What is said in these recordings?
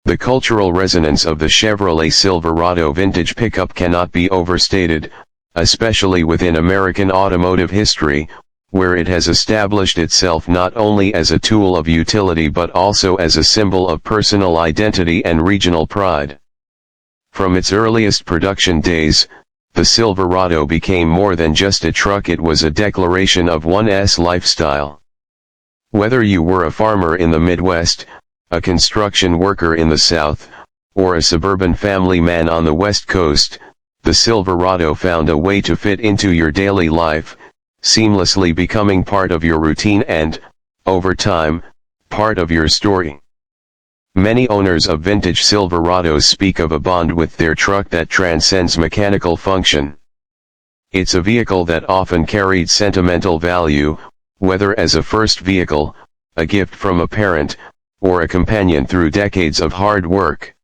The cultural resonance of the Chevrolet Silverado vintage pickup cannot be overstated, especially within American automotive history, where it has established itself not only as a tool of utility but also as a symbol of personal identity and regional pride. From its earliest production days, the Silverado became more than just a truck. It was a declaration of one's lifestyle. Whether you were a farmer in the Midwest, a construction worker in the South, or a suburban family man on the West Coast, the Silverado found a way to fit into your daily life, seamlessly becoming part of your routine and, over time, part of your story. Many owners of vintage Silverados speak of a bond with their truck that transcends mechanical function. It's a vehicle that often carried sentimental value, whether as a first vehicle, a gift from a parent, or a companion through decades of hard work.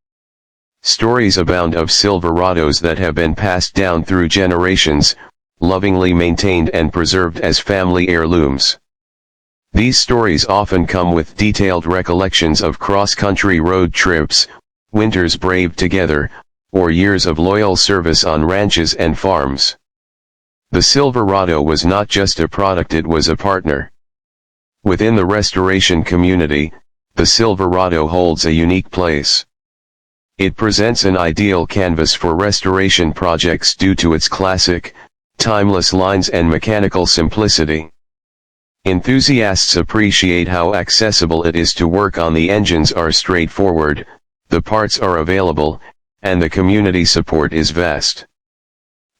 Stories abound of Silverados that have been passed down through generations, lovingly maintained and preserved as family heirlooms. These stories often come with detailed recollections of cross-country road trips, winters braved together, or years of loyal service on ranches and farms. The Silverado was not just a product, it was a partner. Within the restoration community, the Silverado holds a unique place. It presents an ideal canvas for restoration projects due to its classic, timeless lines and mechanical simplicity. Enthusiasts appreciate how accessible it is to work on. The engines are straightforward, the parts are available, and the community support is vast.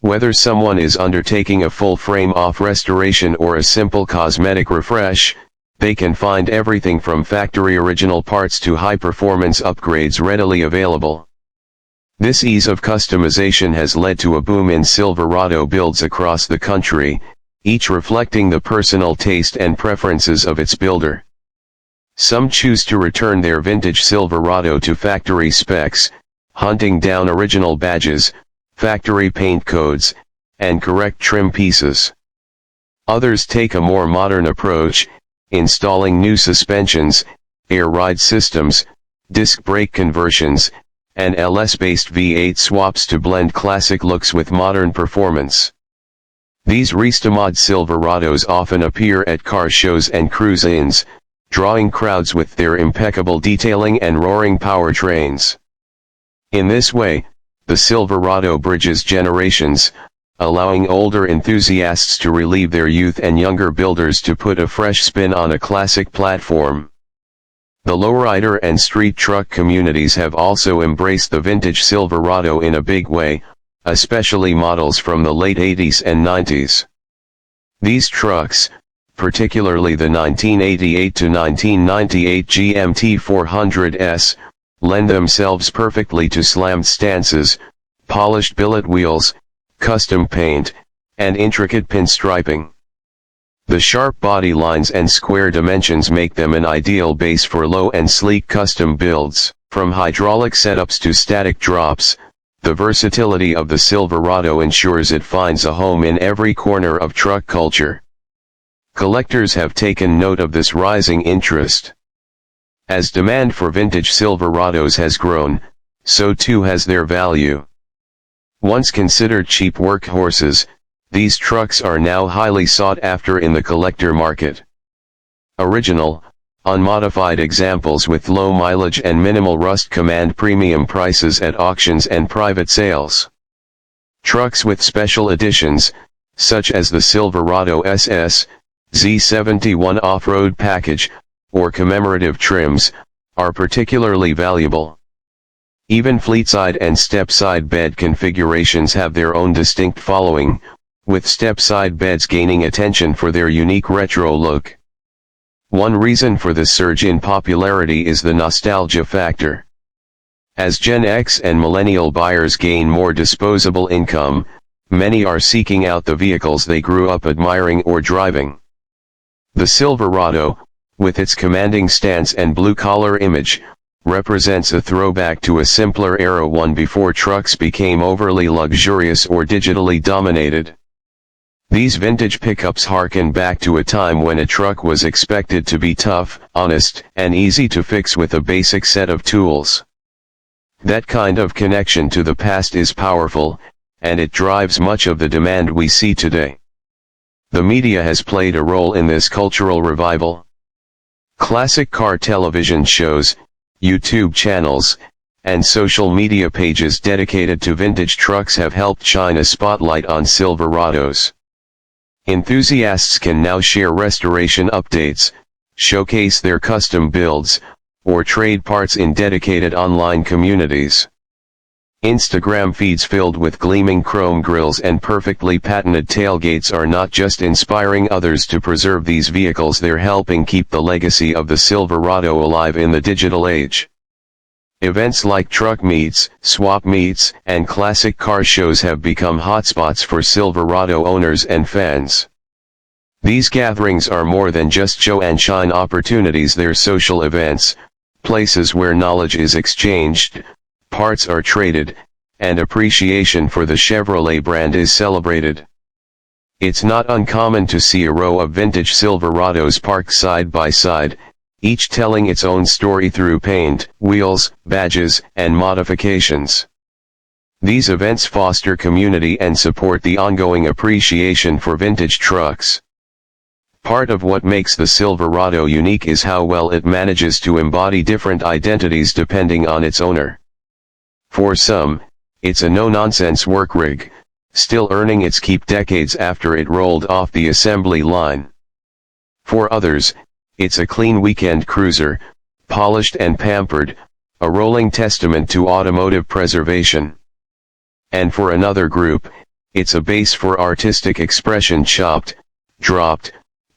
Whether someone is undertaking a full frame-off restoration or a simple cosmetic refresh, they can find everything from factory original parts to high-performance upgrades readily available. This ease of customization has led to a boom in Silverado builds across the country, each reflecting the personal taste and preferences of its builder. Some choose to return their vintage Silverado to factory specs, hunting down original badges, factory paint codes, and correct trim pieces. Others take a more modern approach, installing new suspensions, air ride systems, disc brake conversions, and LS-based V8 swaps to blend classic looks with modern performance. These Restomod Silverados often appear at car shows and cruise-ins, drawing crowds with their impeccable detailing and roaring powertrains. In this way, the Silverado bridges generations, allowing older enthusiasts to relive their youth and younger builders to put a fresh spin on a classic platform. The lowrider and street truck communities have also embraced the vintage Silverado in a big way, especially models from the late 80s and 90s. These trucks, particularly the 1988 to 1998 GMT 400S, lend themselves perfectly to slammed stances, polished billet wheels, custom paint, and intricate pinstriping. The sharp body lines and square dimensions make them an ideal base for low and sleek custom builds. From hydraulic setups to static drops, the versatility of the Silverado ensures it finds a home in every corner of truck culture. Collectors have taken note of this rising interest. As demand for vintage Silverados has grown, so too has their value. Once considered cheap workhorses, these trucks are now highly sought after in the collector market. Original, unmodified examples with low mileage and minimal rust command premium prices at auctions and private sales. Trucks with special editions, such as the Silverado SS, Z71 off-road package, or commemorative trims, are particularly valuable. Even fleetside and stepside bed configurations have their own distinct following, with stepside beds gaining attention for their unique retro look. One reason for this surge in popularity is the nostalgia factor. As Gen X and millennial buyers gain more disposable income, many are seeking out the vehicles they grew up admiring or driving. The Silverado, with its commanding stance and blue-collar image, represents a throwback to a simpler era, one before trucks became overly luxurious or digitally dominated. These vintage pickups harken back to a time when a truck was expected to be tough, honest, and easy to fix with a basic set of tools. That kind of connection to the past is powerful, and it drives much of the demand we see today. The media has played a role in this cultural revival. Classic car television shows, YouTube channels, and social media pages dedicated to vintage trucks have helped shine a spotlight on Silverados. Enthusiasts can now share restoration updates, showcase their custom builds, or trade parts in dedicated online communities. Instagram feeds filled with gleaming chrome grills and perfectly patented tailgates are not just inspiring others to preserve these vehicles, they're helping keep the legacy of the Silverado alive in the digital age. Events like truck meets, swap meets, and classic car shows have become hotspots for Silverado owners and fans. These gatherings are more than just show and shine opportunities, they're social events, places where knowledge is exchanged, parts are traded, and appreciation for the Chevrolet brand is celebrated. It's not uncommon to see a row of vintage Silverados parked side by side, each telling its own story through paint, wheels, badges, and modifications. These events foster community and support the ongoing appreciation for vintage trucks. Part of what makes the Silverado unique is how well it manages to embody different identities depending on its owner. For some, it's a no-nonsense work rig, still earning its keep decades after it rolled off the assembly line. For others, it's a clean weekend cruiser, polished and pampered, a rolling testament to automotive preservation. And for another group, it's a base for artistic expression, chopped, dropped,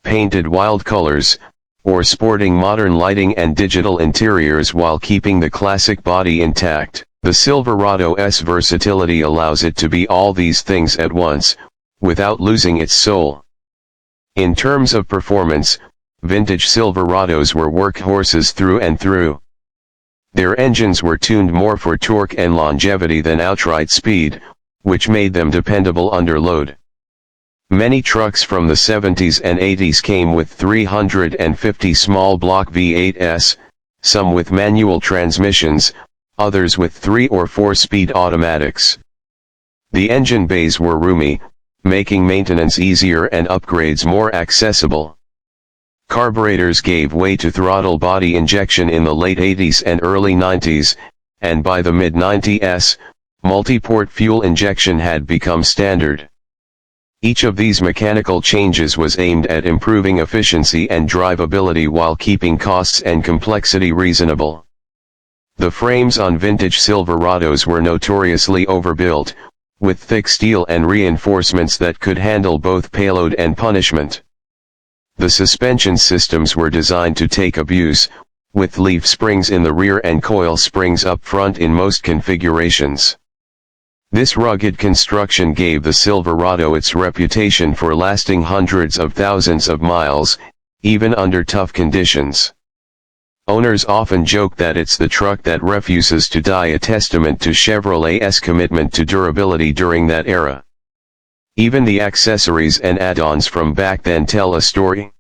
painted wild colors, or sporting modern lighting and digital interiors while keeping the classic body intact. The Silverado's versatility allows it to be all these things at once, without losing its soul. In terms of performance, vintage Silverados were workhorses through and through. Their engines were tuned more for torque and longevity than outright speed, which made them dependable under load. Many trucks from the 70s and 80s came with 350 small block V8s, some with manual transmissions, others with 3 or 4-speed automatics. The engine bays were roomy, making maintenance easier and upgrades more accessible. Carburetors gave way to throttle body injection in the late 80s and early 90s, and by the mid-90s, multi-port fuel injection had become standard. Each of these mechanical changes was aimed at improving efficiency and drivability while keeping costs and complexity reasonable. The frames on vintage Silverados were notoriously overbuilt, with thick steel and reinforcements that could handle both payload and punishment. The suspension systems were designed to take abuse, with leaf springs in the rear and coil springs up front in most configurations. This rugged construction gave the Silverado its reputation for lasting hundreds of thousands of miles, even under tough conditions. Owners often joke that it's the truck that refuses to die, a testament to Chevrolet's commitment to durability during that era. Even the accessories and add-ons from back then tell a story.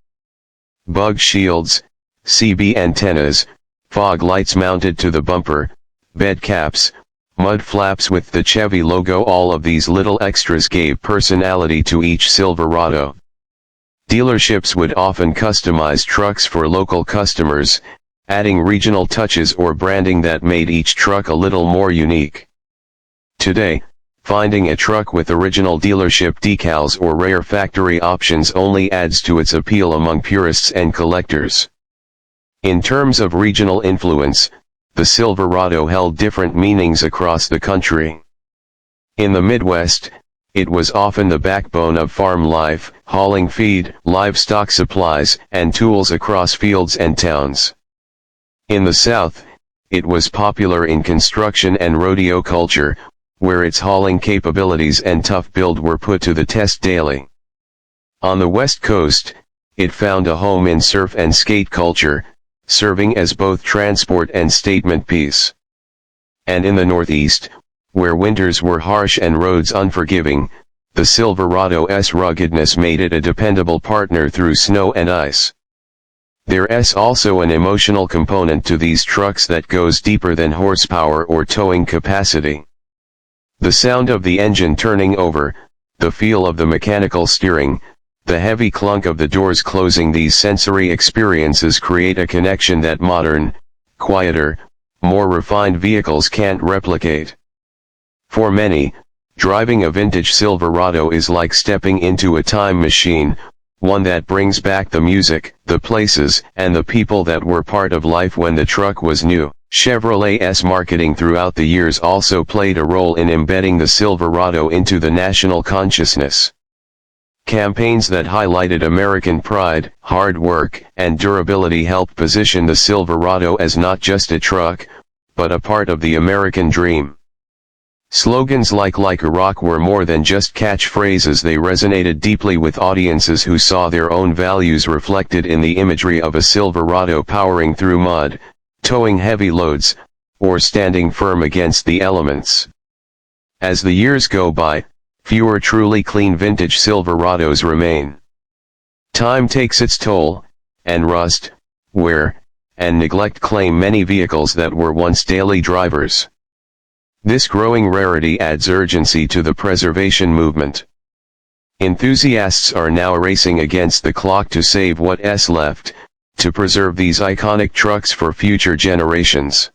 Bug shields, CB antennas, fog lights mounted to the bumper, bed caps, mud flaps with the Chevy logo, all of these little extras gave personality to each Silverado. Dealerships would often customize trucks for local customers, adding regional touches or branding that made each truck a little more unique. Today, finding a truck with original dealership decals or rare factory options only adds to its appeal among purists and collectors. In terms of regional influence, the Silverado held different meanings across the country. In the Midwest, it was often the backbone of farm life, hauling feed, livestock supplies, and tools across fields and towns. In the South, it was popular in construction and rodeo culture, where its hauling capabilities and tough build were put to the test daily. On the West Coast, it found a home in surf and skate culture, serving as both transport and statement piece. And in the Northeast, where winters were harsh and roads unforgiving, the Silverado's ruggedness made it a dependable partner through snow and ice. There's also an emotional component to these trucks that goes deeper than horsepower or towing capacity. The sound of the engine turning over, the feel of the mechanical steering, the heavy clunk of the doors closing, these sensory experiences create a connection that modern, quieter, more refined vehicles can't replicate. For many, driving a vintage Silverado is like stepping into a time machine, one that brings back the music, the places, and the people that were part of life when the truck was new. Chevrolet's marketing throughout the years also played a role in embedding the Silverado into the national consciousness. Campaigns that highlighted American pride, hard work, and durability helped position the Silverado as not just a truck, but a part of the American dream. Slogans like a rock were more than just catchphrases. They resonated deeply with audiences who saw their own values reflected in the imagery of a Silverado powering through mud, towing heavy loads, or standing firm against the elements. As the years go by, fewer truly clean vintage Silverados remain. Time takes its toll, and rust, wear, and neglect claim many vehicles that were once daily drivers. This growing rarity adds urgency to the preservation movement. Enthusiasts are now racing against the clock to save what's left, to preserve these iconic trucks for future generations.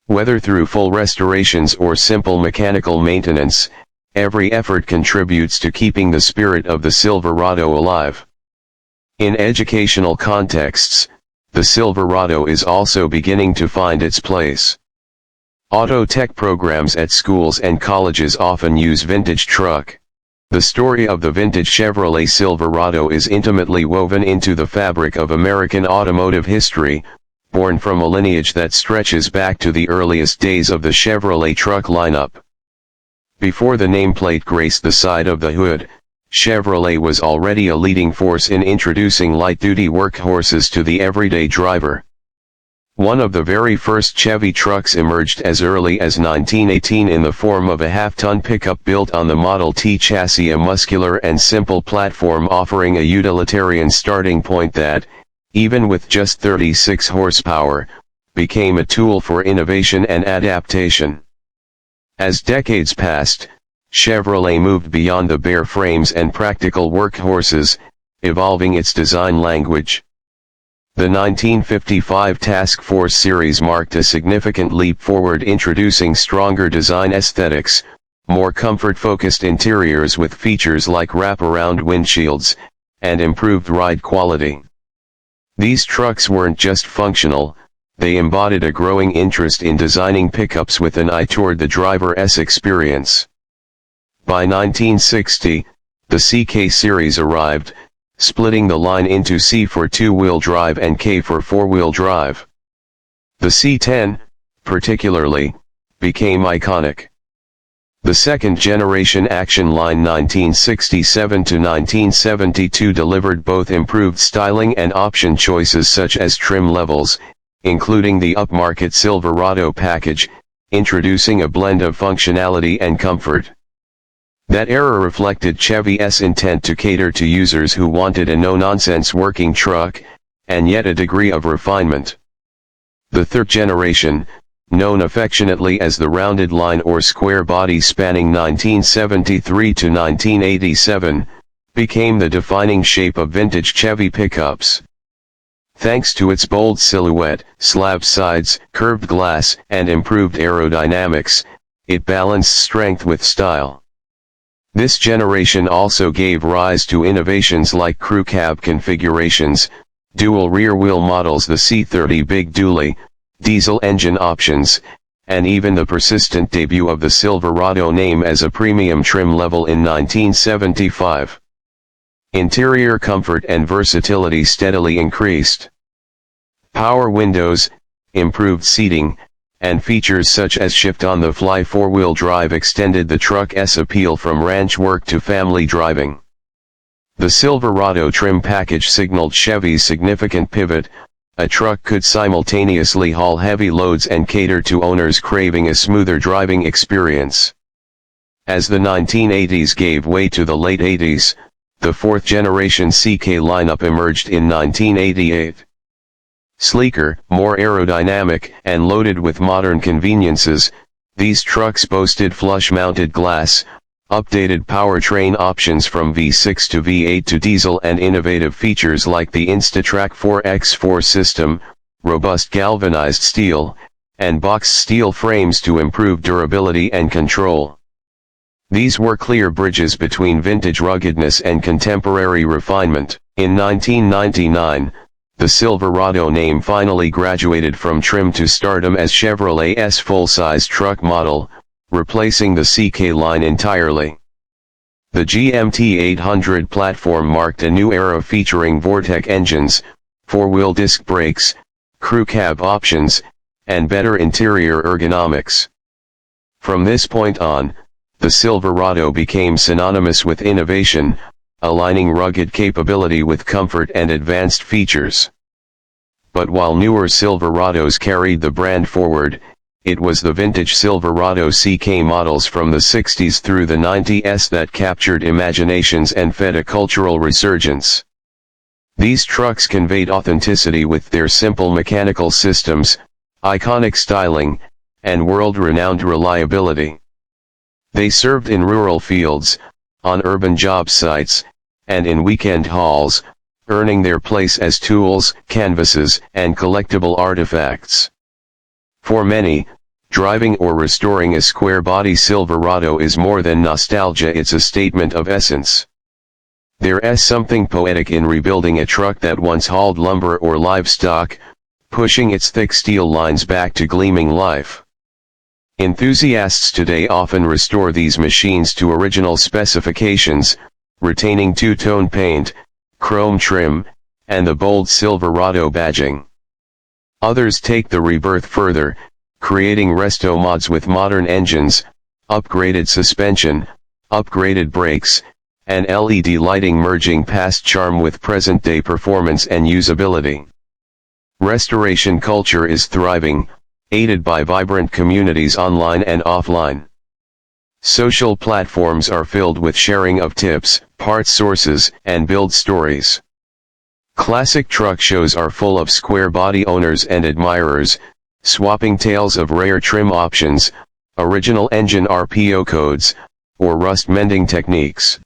Whether through full restorations or simple mechanical maintenance, every effort contributes to keeping the spirit of the Silverado alive. In educational contexts, the Silverado is also beginning to find its place. Auto tech programs at schools and colleges often use vintage truck. The story of the vintage Chevrolet Silverado is intimately woven into the fabric of American automotive history, born from a lineage that stretches back to the earliest days of the Chevrolet truck lineup. Before the nameplate graced the side of the hood, Chevrolet was already a leading force in introducing light-duty workhorses to the everyday driver. One of the very first Chevy trucks emerged as early as 1918 in the form of a half-ton pickup built on the Model T chassis, a muscular and simple platform offering a utilitarian starting point that, even with just 36 horsepower, became a tool for innovation and adaptation. As decades passed, Chevrolet moved beyond the bare frames and practical workhorses, evolving its design language. The 1955 Task Force series marked a significant leap forward, introducing stronger design aesthetics, more comfort-focused interiors with features like wraparound windshields, and improved ride quality. These trucks weren't just functional, they embodied a growing interest in designing pickups with an eye toward the driver's experience. By 1960, the CK series arrived, splitting the line into C for two-wheel drive and K for four-wheel drive. The C10, particularly, became iconic. The second-generation Action Line 1967 to 1972 delivered both improved styling and option choices such as trim levels, including the upmarket Silverado package, introducing a blend of functionality and comfort. That era reflected Chevy's intent to cater to users who wanted a no-nonsense working truck, and yet a degree of refinement. The third generation, known affectionately as the rounded line or square body spanning 1973 to 1987, became the defining shape of vintage Chevy pickups. Thanks to its bold silhouette, slab sides, curved glass, and improved aerodynamics, it balanced strength with style. This generation also gave rise to innovations like crew cab configurations, dual rear-wheel models, the C30 Big Dually, diesel engine options, and even the persistent debut of the Silverado name as a premium trim level in 1975. Interior comfort and versatility steadily increased. Power windows, improved seating, and features such as shift-on-the-fly four-wheel drive extended the truck's appeal from ranch work to family driving. The Silverado trim package signaled Chevy's significant pivot. A truck could simultaneously haul heavy loads and cater to owners craving a smoother driving experience. As the 1980s gave way to the late 80s, the fourth-generation CK lineup emerged in 1988. Sleeker, more aerodynamic, and loaded with modern conveniences, these trucks boasted flush-mounted glass, updated powertrain options from V6 to V8 to diesel, and innovative features like the InstaTrack 4x4 system, robust galvanized steel, and boxed steel frames to improve durability and control. These were clear bridges between vintage ruggedness and contemporary refinement. In 1999, the Silverado name finally graduated from trim to stardom as Chevrolet S full-size truck model, replacing the CK line entirely. The GMT 800 platform marked a new era featuring Vortec engines, four-wheel disc brakes, crew cab options, and better interior ergonomics. From this point on, the Silverado became synonymous with innovation, aligning rugged capability with comfort and advanced features. But while newer Silverados carried the brand forward, it was the vintage Silverado CK models from the 60s through the 90s that captured imaginations and fed a cultural resurgence. These trucks conveyed authenticity with their simple mechanical systems, iconic styling, and world-renowned reliability. They served in rural fields, on urban job sites, and in weekend hauls, earning their place as tools, canvases, and collectible artifacts. For many, driving or restoring a square-body Silverado is more than nostalgia, it's a statement of essence. There is something poetic in rebuilding a truck that once hauled lumber or livestock, pushing its thick steel lines back to gleaming life. Enthusiasts today often restore these machines to original specifications, retaining two-tone paint, chrome trim, and the bold Silverado badging. Others take the rebirth further, creating Restomods with modern engines, upgraded suspension, upgraded brakes, and LED lighting, merging past charm with present-day performance and usability. Restoration culture is thriving, aided by vibrant communities online and offline. Social platforms are filled with sharing of tips, parts sources, and build stories. Classic truck shows are full of square-body owners and admirers, swapping tales of rare trim options, original engine RPO codes, or rust-mending techniques.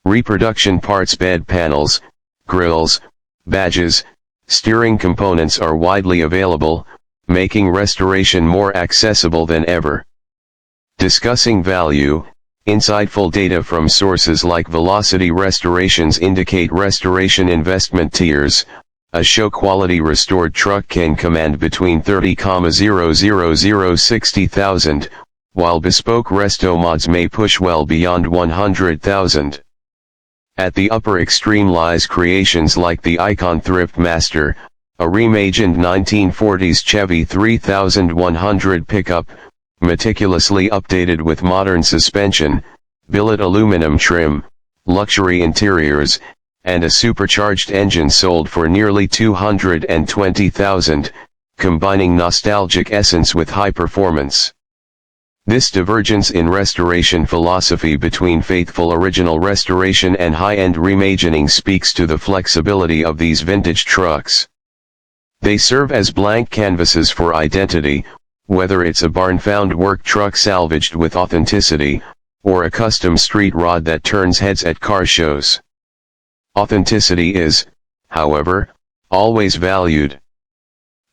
Reproduction parts, bed panels, grills, badges, steering components are widely available, making restoration more accessible than ever. Discussing value, insightful data from sources like Velocity Restorations indicate restoration investment tiers. A show-quality restored truck can command between $30,000–$60,000, while bespoke Restomods may push well beyond $100,000. At the upper extreme lies creations like the Icon Thrift Master, a reimagined 1940s Chevy 3100 pickup, meticulously updated with modern suspension, billet aluminum trim, luxury interiors, and a supercharged engine sold for nearly $220,000, combining nostalgic essence with high performance. This divergence in restoration philosophy between faithful original restoration and high-end reimagining speaks to the flexibility of these vintage trucks. They serve as blank canvases for identity, whether it's a barn-found work truck salvaged with authenticity, or a custom street rod that turns heads at car shows. Authenticity is, however, always valued.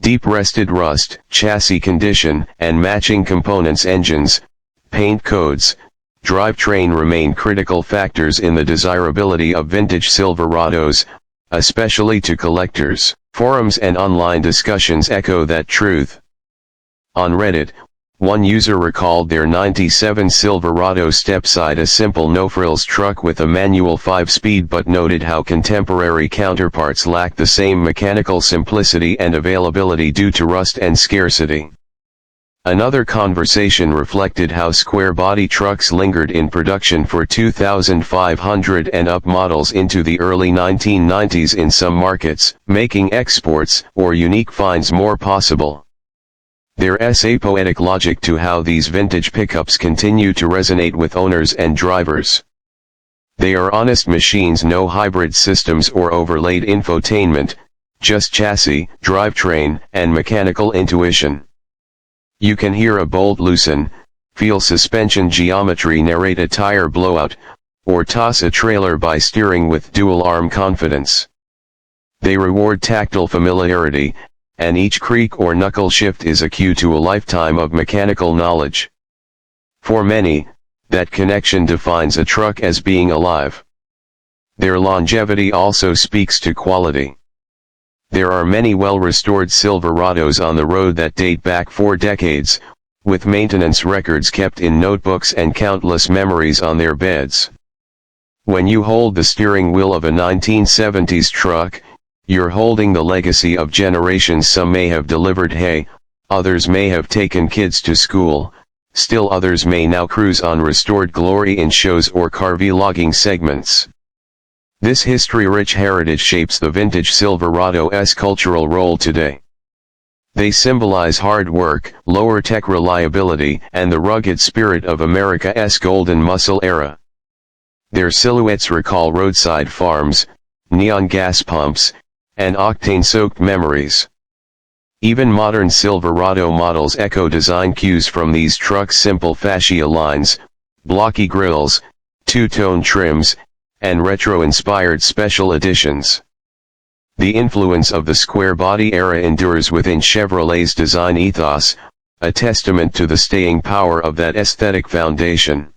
Deep-rested rust, chassis condition, and matching components, engines, paint codes, drivetrain remain critical factors in the desirability of vintage Silverados, especially to collectors. Forums and online discussions echo that truth. On Reddit, one user recalled their '97 Silverado stepside, a simple no-frills truck with a manual 5-speed, but noted how contemporary counterparts lack the same mechanical simplicity and availability due to rust and scarcity. Another conversation reflected how square-body trucks lingered in production for 2,500 and up models into the early 1990s in some markets, making exports or unique finds more possible. There's a poetic logic to how these vintage pickups continue to resonate with owners and drivers. They are honest machines, no hybrid systems or overlaid infotainment, just chassis, drivetrain, and mechanical intuition. You can hear a bolt loosen, feel suspension geometry, narrate a tire blowout, or toss a trailer by steering with dual-arm confidence. They reward tactile familiarity, and each creak or knuckle shift is a cue to a lifetime of mechanical knowledge. For many, that connection defines a truck as being alive. Their longevity also speaks to quality. There are many well-restored Silverados on the road that date back 4 decades, with maintenance records kept in notebooks and countless memories on their beds. When you hold the steering wheel of a 1970s truck, you're holding the legacy of generations. Some may have delivered hay, others may have taken kids to school, still others may now cruise on restored glory in shows or car vlogging segments. This history-rich heritage shapes the vintage Silverado's cultural role today. They symbolize hard work, lower-tech reliability, and the rugged spirit of America's golden muscle era. Their silhouettes recall roadside farms, neon gas pumps, and octane-soaked memories. Even modern Silverado models echo design cues from these trucks: simple fascia lines, blocky grills, two-tone trims, and retro-inspired special editions. The influence of the square body era endures within Chevrolet's design ethos, a testament to the staying power of that aesthetic foundation.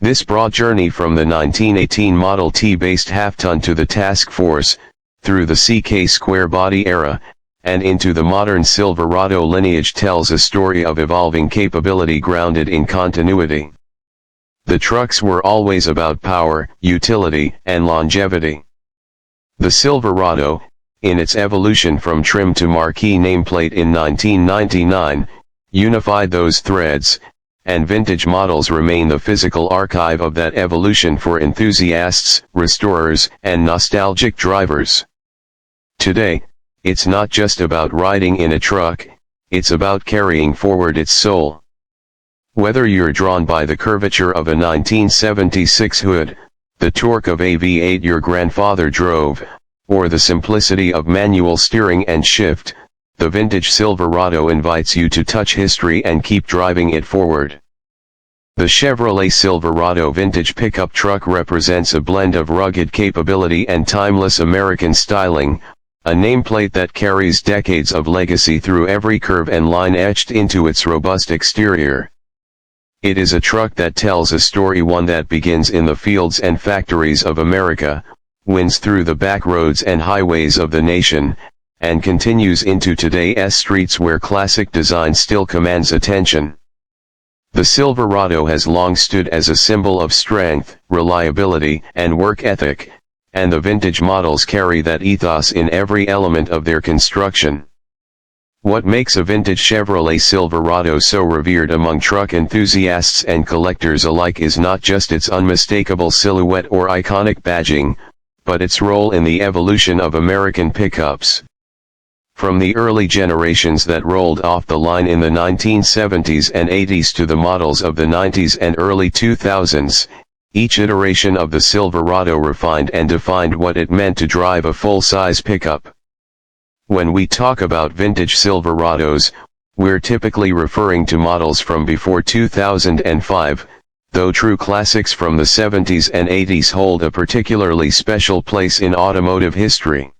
This broad journey from the 1918 Model T-based half-ton to the Task Force, through the CK square body era, and into the modern Silverado lineage tells a story of evolving capability grounded in continuity. The trucks were always about power, utility, and longevity. The Silverado, in its evolution from trim to marquee nameplate in 1999, unified those threads, and vintage models remain the physical archive of that evolution for enthusiasts, restorers, and nostalgic drivers. Today, it's not just about riding in a truck, it's about carrying forward its soul. Whether you're drawn by the curvature of a 1976 hood, the torque of a V8 your grandfather drove, or the simplicity of manual steering and shift, the vintage Silverado invites you to touch history and keep driving it forward. The Chevrolet Silverado vintage pickup truck represents a blend of rugged capability and timeless American styling, a nameplate that carries decades of legacy through every curve and line etched into its robust exterior. It is a truck that tells a story, one that begins in the fields and factories of America, winds through the back roads and highways of the nation, and continues into today's streets where classic design still commands attention. The Silverado has long stood as a symbol of strength, reliability, and work ethic, and the vintage models carry that ethos in every element of their construction. What makes a vintage Chevrolet Silverado so revered among truck enthusiasts and collectors alike is not just its unmistakable silhouette or iconic badging, but its role in the evolution of American pickups. From the early generations that rolled off the line in the 1970s and 80s to the models of the 90s and early 2000s, each iteration of the Silverado refined and defined what it meant to drive a full-size pickup. When we talk about vintage Silverados, we're typically referring to models from before 2005, though true classics from the 70s and 80s hold a particularly special place in automotive history.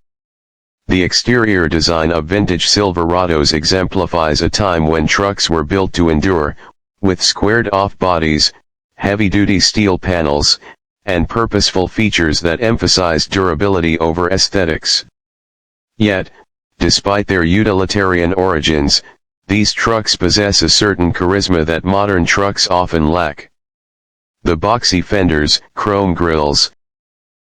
The exterior design of vintage Silverados exemplifies a time when trucks were built to endure, with squared-off bodies, heavy-duty steel panels, and purposeful features that emphasized durability over aesthetics. Yet, despite their utilitarian origins, these trucks possess a certain charisma that modern trucks often lack. The boxy fenders, chrome grills,